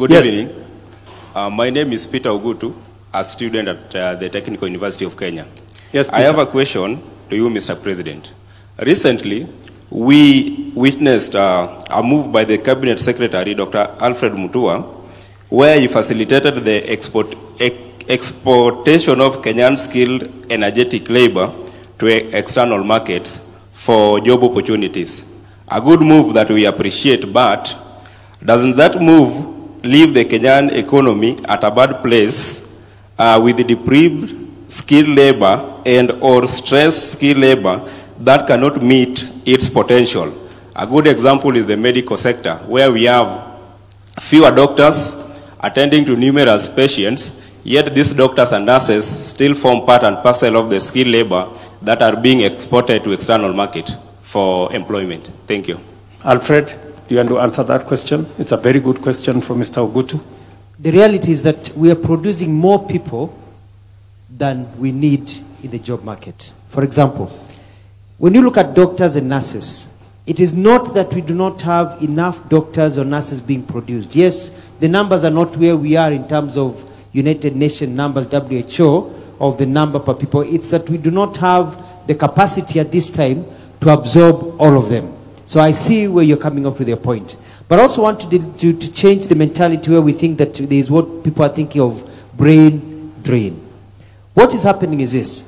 Good Yes. evening. My name is Peter Ogutu, a student at the Technical University of Kenya. Yes, I have a question to you, Mr. President. Recently, we witnessed a move by the Cabinet Secretary, Dr. Alfred Mutua, where he facilitated the exportation of Kenyan skilled energetic labor to external markets for job opportunities. A good move that we appreciate, but doesn't that move leave the Kenyan economy at a bad place with the deprived skilled labor and or stressed skilled labor that cannot meet its potential? A good example is the medical sector, where we have fewer doctors attending to numerous patients, yet these doctors and nurses still form part and parcel of the skilled labor that are being exported to external market for employment. Thank you. Alfred, do you want to answer that question? It's a very good question from Mr. Ogutu. The reality is that we are producing more people than we need in the job market. For example, when you look at doctors and nurses, it is not that we do not have enough doctors or nurses being produced. Yes, the numbers are not where we are in terms of United Nations numbers, WHO, of the number per people. It's that we do not have the capacity at this time to absorb all of them. So I see where you're coming up with your point. But I also want to change the mentality where we think that there is what people are thinking of brain drain. What is happening is this.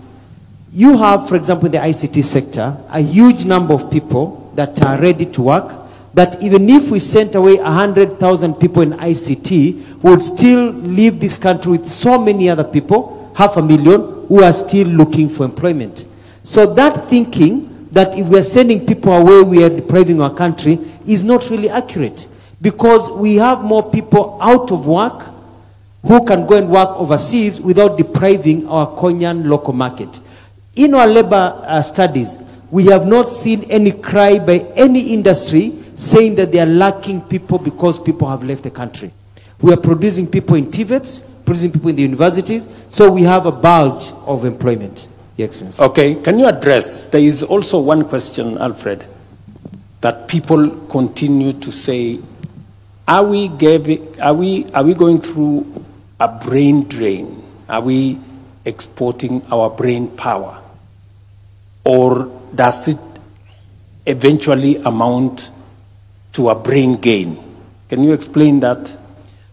You have, for example, in the ICT sector, a huge number of people that are ready to work, that even if we sent away 100,000 people in ICT, we would still leave this country with so many other people, 500,000, who are still looking for employment. So that thinking that if we are sending people away, we are depriving our country, is not really accurate. Because we have more people out of work who can go and work overseas without depriving our Kenyan local market. In our labor studies, we have not seen any cry by any industry saying that they are lacking people because people have left the country. We are producing people in TVETs, producing people in the universities, so we have a bulge of employment. Your Excellency. Okay, can you address, there is also one question, Alfred, that people continue to say, are we going through a brain drain? Are we exporting our brain power? Or does it eventually amount to a brain gain? Can you explain that?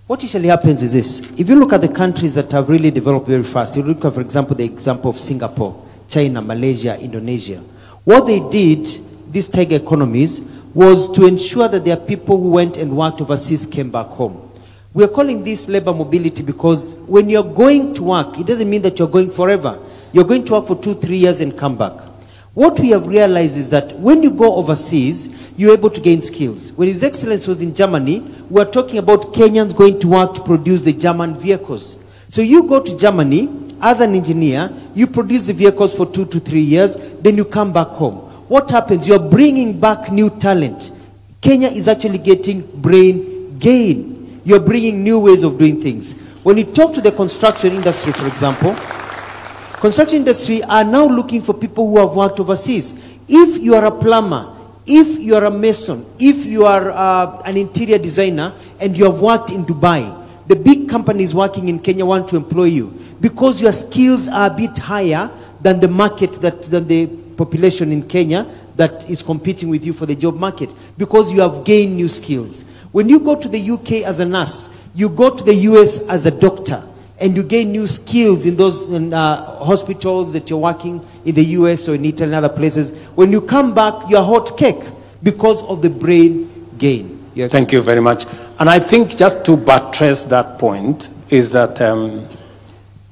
What usually happens is this. If you look at the countries that have really developed very fast, you look at, for example, the example of Singapore, China, Malaysia, Indonesia. What they did, these tech economies, was to ensure that their people who went and worked overseas came back home. We are calling this labor mobility because when you're going to work, it doesn't mean that you're going forever. You're going to work for 2-3 years and come back. What we have realized is that when you go overseas, you're able to gain skills. When His Excellency was in Germany, we were talking about Kenyans going to work to produce the German vehicles. So you go to Germany as an engineer, you produce the vehicles for 2 to 3 years, then you come back home. What happens? You're bringing back new talent. Kenya is actually getting brain gain. You're bringing new ways of doing things. When you talk to the construction industry, for example, construction industry are now looking for people who have worked overseas. If you are a plumber, if you are a mason, if you are an interior designer, and you have worked in Dubai, the big companies working in Kenya want to employ you because your skills are a bit higher than the market, than the population in Kenya that is competing with you for the job market, because you have gained new skills. When you go to the UK as a nurse, you go to the US as a doctor, and you gain new skills in those hospitals that you're working in the US or in Italy and other places. When you come back, you're hot cake because of the brain gain. Thank you very much. And I think just to buttress that point is that,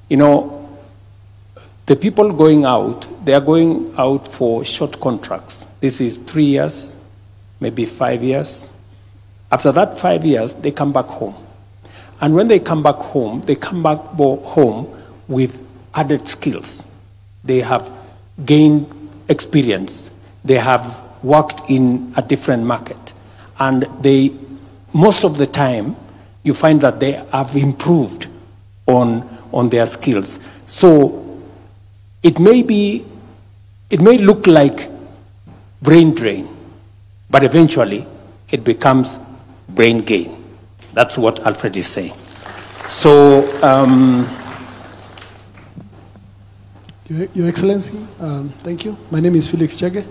you know, the people going out, they are going out for short contracts. This is 3 years, maybe 5 years. After that 5 years, they come back home. And when they come back home home with added skills. They have gained experience. They have worked in a different market. And they, most of the time, you find that they have improved on their skills. So it may look like brain drain, but eventually it becomes brain gain. That's what Alfred is saying. So, Your Excellency, thank you. My name is Felix Chege.